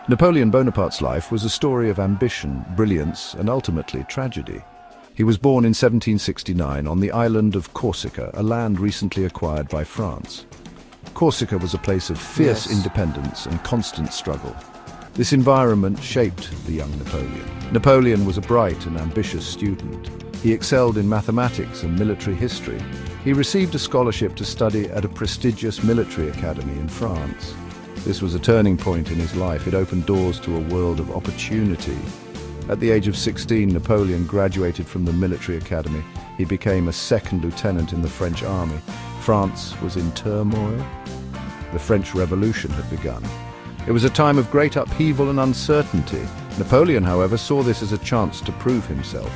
Napoleon Bonaparte's life was a story of ambition, brilliance, and ultimately tragedy. He was born in 1769 on the island of Corsica, a land recently acquired by France. Corsica was a place of fierce independence and constant struggle. This environment shaped the young Napoleon. Napoleon was a bright and ambitious student. He excelled in mathematics and military history. He received a scholarship to study at a prestigious military academy in France. This was a turning point in his life. It opened doors to a world of opportunity. At the age of 16, Napoleon graduated from the military academy. He became a second lieutenant in the French army. France was in turmoil. The French Revolution had begun. It was a time of great upheaval and uncertainty. Napoleon, however, saw this as a chance to prove himself.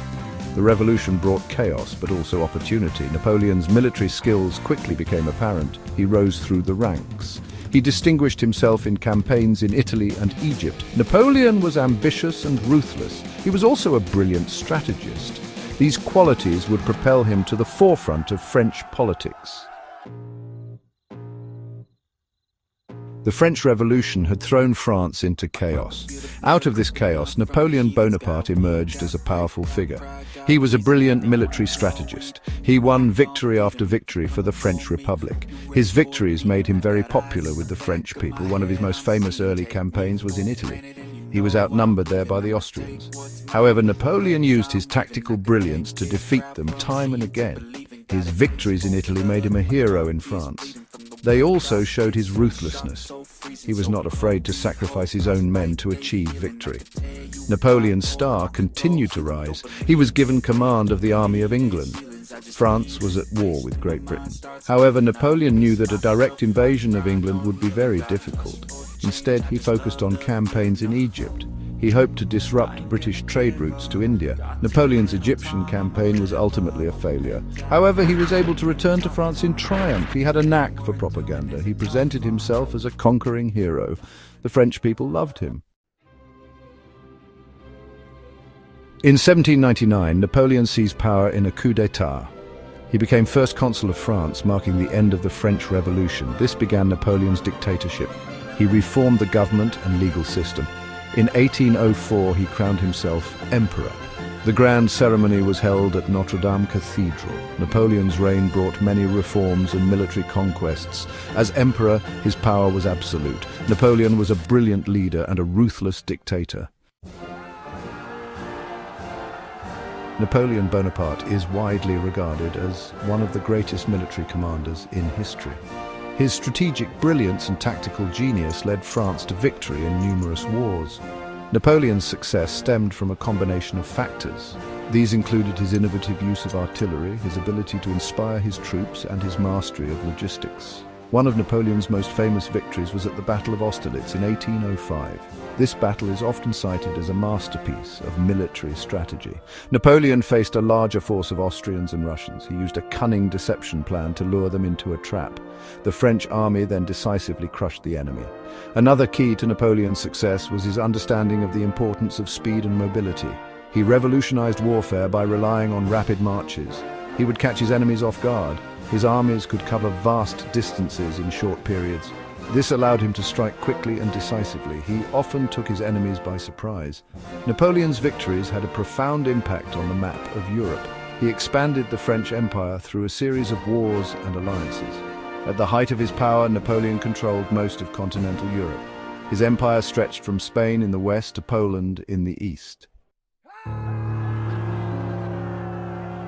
The revolution brought chaos, but also opportunity. Napoleon's military skills quickly became apparent. He rose through the ranks. He distinguished himself in campaigns in Italy and Egypt. Napoleon was ambitious and ruthless. He was also a brilliant strategist. These qualities would propel him to the forefront of French politics. The French Revolution had thrown France into chaos. Out of this chaos, Napoleon Bonaparte emerged as a powerful figure. He was a brilliant military strategist. He won victory after victory for the French Republic. His victories made him very popular with the French people. One of his most famous early campaigns was in Italy. He was outnumbered there by the Austrians. However, Napoleon used his tactical brilliance to defeat them time and again. His victories in Italy made him a hero in France. They also showed his ruthlessness. He was not afraid to sacrifice his own men to achieve victory. Napoleon's star continued to rise. He was given command of the Army of England. France was at war with Great Britain. However, Napoleon knew that a direct invasion of England would be very difficult. Instead, he focused on campaigns in Egypt. He hoped to disrupt British trade routes to India. Napoleon's Egyptian campaign was ultimately a failure. However, he was able to return to France in triumph. He had a knack for propaganda. He presented himself as a conquering hero. The French people loved him. In 1799, Napoleon seized power in a coup d'état. He became first consul of France, marking the end of the French Revolution. This began Napoleon's dictatorship. He reformed the government and legal system. In 1804, he crowned himself emperor. The grand ceremony was held at Notre Dame Cathedral. Napoleon's reign brought many reforms and military conquests. As emperor, his power was absolute. Napoleon was a brilliant leader and a ruthless dictator. Napoleon Bonaparte is widely regarded as one of the greatest military commanders in history. His strategic brilliance and tactical genius led France to victory in numerous wars. Napoleon's success stemmed from a combination of factors. These included his innovative use of artillery, his ability to inspire his troops, and his mastery of logistics. One of Napoleon's most famous victories was at the Battle of Austerlitz in 1805. This battle is often cited as a masterpiece of military strategy. Napoleon faced a larger force of Austrians and Russians. He used a cunning deception plan to lure them into a trap. The French army then decisively crushed the enemy. Another key to Napoleon's success was his understanding of the importance of speed and mobility. He revolutionized warfare by relying on rapid marches. He would catch his enemies off guard. His armies could cover vast distances in short periods. This allowed him to strike quickly and decisively. He often took his enemies by surprise. Napoleon's victories had a profound impact on the map of Europe. He expanded the French Empire through a series of wars and alliances. At the height of his power, Napoleon controlled most of continental Europe. His empire stretched from Spain in the west to Poland in the east.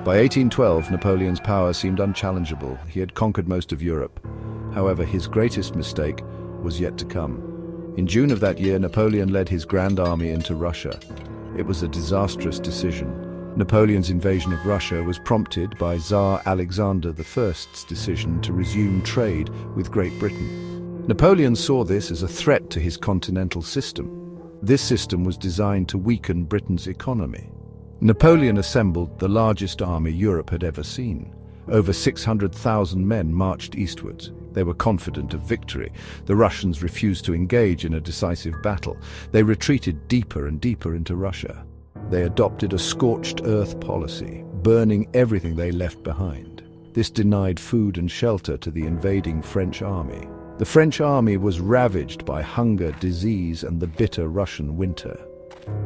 By 1812, Napoleon's power seemed unchallengeable. He had conquered most of Europe. However, his greatest mistake was yet to come. In June of that year, Napoleon led his grand army into Russia. It was a disastrous decision. Napoleon's invasion of Russia was prompted by Tsar Alexander I's decision to resume trade with Great Britain. Napoleon saw this as a threat to his continental system. This system was designed to weaken Britain's economy. Napoleon assembled the largest army Europe had ever seen. Over 600,000 men marched eastwards. They were confident of victory. The Russians refused to engage in a decisive battle. They retreated deeper and deeper into Russia. They adopted a scorched earth policy, burning everything they left behind. This denied food and shelter to the invading French army. The French army was ravaged by hunger, disease, and the bitter Russian winter.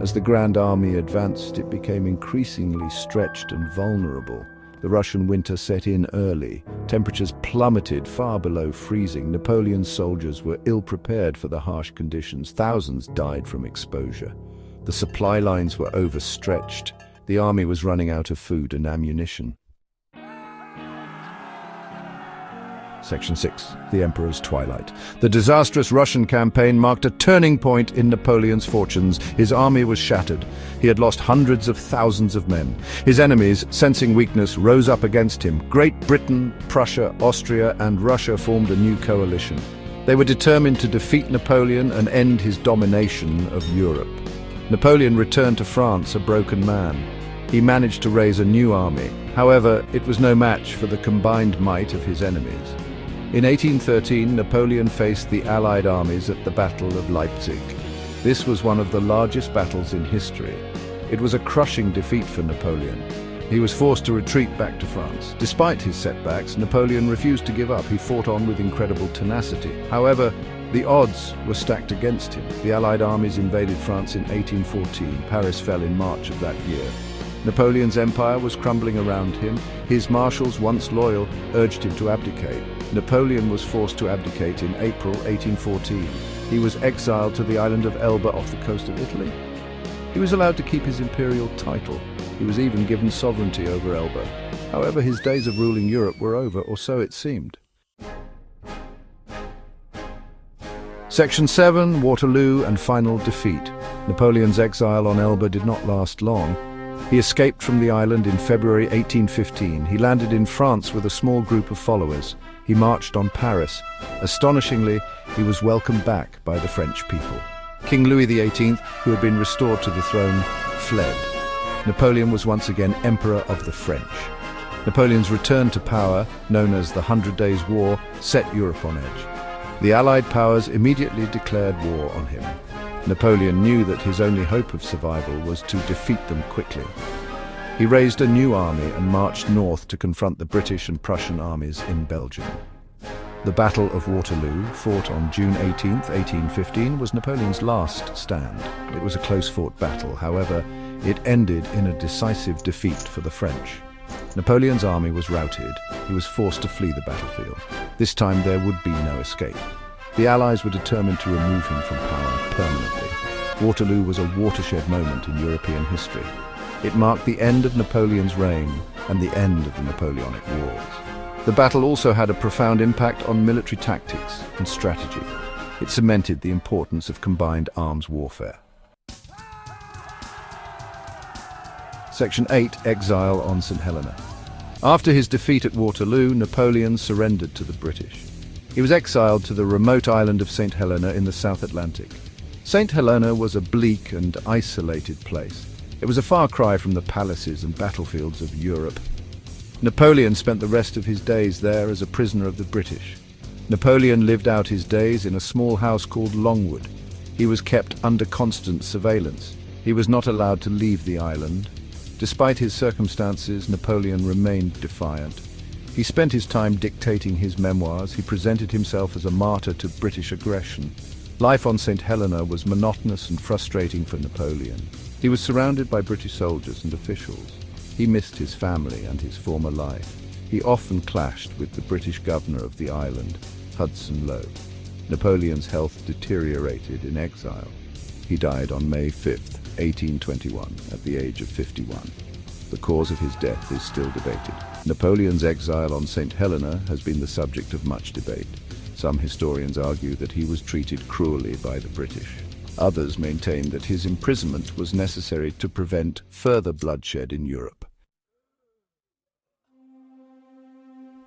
As the Grand Army advanced, it became increasingly stretched and vulnerable. The Russian winter set in early. Temperatures plummeted far below freezing. Napoleon's soldiers were ill-prepared for the harsh conditions. Thousands died from exposure. The supply lines were overstretched. The army was running out of food and ammunition. Section 6. The Emperor's Twilight. The disastrous Russian campaign marked a turning point in Napoleon's fortunes. His army was shattered. He had lost hundreds of thousands of men. His enemies, sensing weakness, rose up against him. Great Britain, Prussia, Austria, and Russia formed a new coalition. They were determined to defeat Napoleon and end his domination of Europe. Napoleon returned to France a broken man. He managed to raise a new army. However, it was no match for the combined might of his enemies. In 1813, Napoleon faced the Allied armies at the Battle of Leipzig. This was one of the largest battles in history. It was a crushing defeat for Napoleon. He was forced to retreat back to France. Despite his setbacks, Napoleon refused to give up. He fought on with incredible tenacity. However, the odds were stacked against him. The Allied armies invaded France in 1814. Paris fell in March of that year. Napoleon's empire was crumbling around him. His marshals, once loyal, urged him to abdicate. Napoleon was forced to abdicate in April 1814. He was exiled to the island of Elba off the coast of Italy. He was allowed to keep his imperial title. He was even given sovereignty over Elba. However, his days of ruling Europe were over, or so it seemed. Section 7. Waterloo and Final Defeat. Napoleon's exile on Elba did not last long. He escaped from the island in February 1815. He landed in France with a small group of followers. He marched on Paris. Astonishingly, he was welcomed back by the French people. King Louis XVIII, who had been restored to the throne, fled. Napoleon was once again Emperor of the French. Napoleon's return to power, known as the 100 Days' War, set Europe on edge. The Allied powers immediately declared war on him. Napoleon knew that his only hope of survival was to defeat them quickly. He raised a new army and marched north to confront the British and Prussian armies in Belgium. The Battle of Waterloo, fought on June 18, 1815, was Napoleon's last stand. It was a close-fought battle. However, it ended in a decisive defeat for the French. Napoleon's army was routed. He was forced to flee the battlefield. This time there would be no escape. The Allies were determined to remove him from power permanently. Waterloo was a watershed moment in European history. It marked the end of Napoleon's reign and the end of the Napoleonic Wars. The battle also had a profound impact on military tactics and strategy. It cemented the importance of combined arms warfare. Section 8. Exile on St. Helena. After his defeat at Waterloo, Napoleon surrendered to the British. He was exiled to the remote island of St. Helena in the South Atlantic. St. Helena was a bleak and isolated place. It was a far cry from the palaces and battlefields of Europe. Napoleon spent the rest of his days there as a prisoner of the British. Napoleon lived out his days in a small house called Longwood. He was kept under constant surveillance. He was not allowed to leave the island. Despite his circumstances, Napoleon remained defiant. He spent his time dictating his memoirs. He presented himself as a martyr to British aggression. Life on St. Helena was monotonous and frustrating for Napoleon. He was surrounded by British soldiers and officials. He missed his family and his former life. He often clashed with the British governor of the island, Hudson Lowe. Napoleon's health deteriorated in exile. He died on May 5, 1821, at the age of 51. The cause of his death is still debated. Napoleon's exile on St. Helena has been the subject of much debate. Some historians argue that he was treated cruelly by the British. Others maintain that his imprisonment was necessary to prevent further bloodshed in Europe.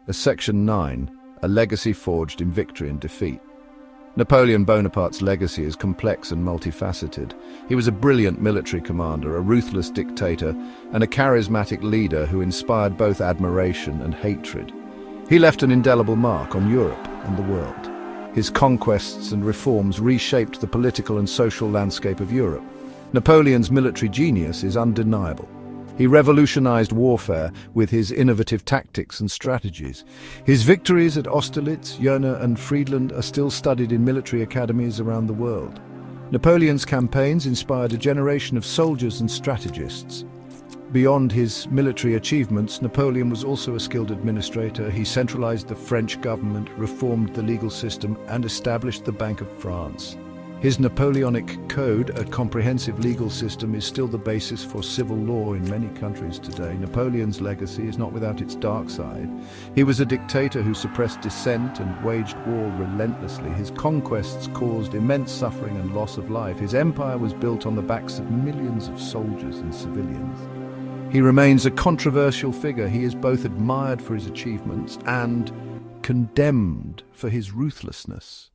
Section 9. A legacy forged in victory and defeat. Napoleon Bonaparte's legacy is complex and multifaceted. He was a brilliant military commander, a ruthless dictator, and a charismatic leader who inspired both admiration and hatred. He left an indelible mark on Europe and the world. His conquests and reforms reshaped the political and social landscape of Europe. Napoleon's military genius is undeniable. He revolutionized warfare with his innovative tactics and strategies. His victories at Austerlitz, Jena and Friedland are still studied in military academies around the world. Napoleon's campaigns inspired a generation of soldiers and strategists. Beyond his military achievements, Napoleon was also a skilled administrator. He centralized the French government, reformed the legal system, and established the Bank of France. His Napoleonic Code, a comprehensive legal system, is still the basis for civil law in many countries today. Napoleon's legacy is not without its dark side. He was a dictator who suppressed dissent and waged war relentlessly. His conquests caused immense suffering and loss of life. His empire was built on the backs of millions of soldiers and civilians. He remains a controversial figure. He is both admired for his achievements and condemned for his ruthlessness.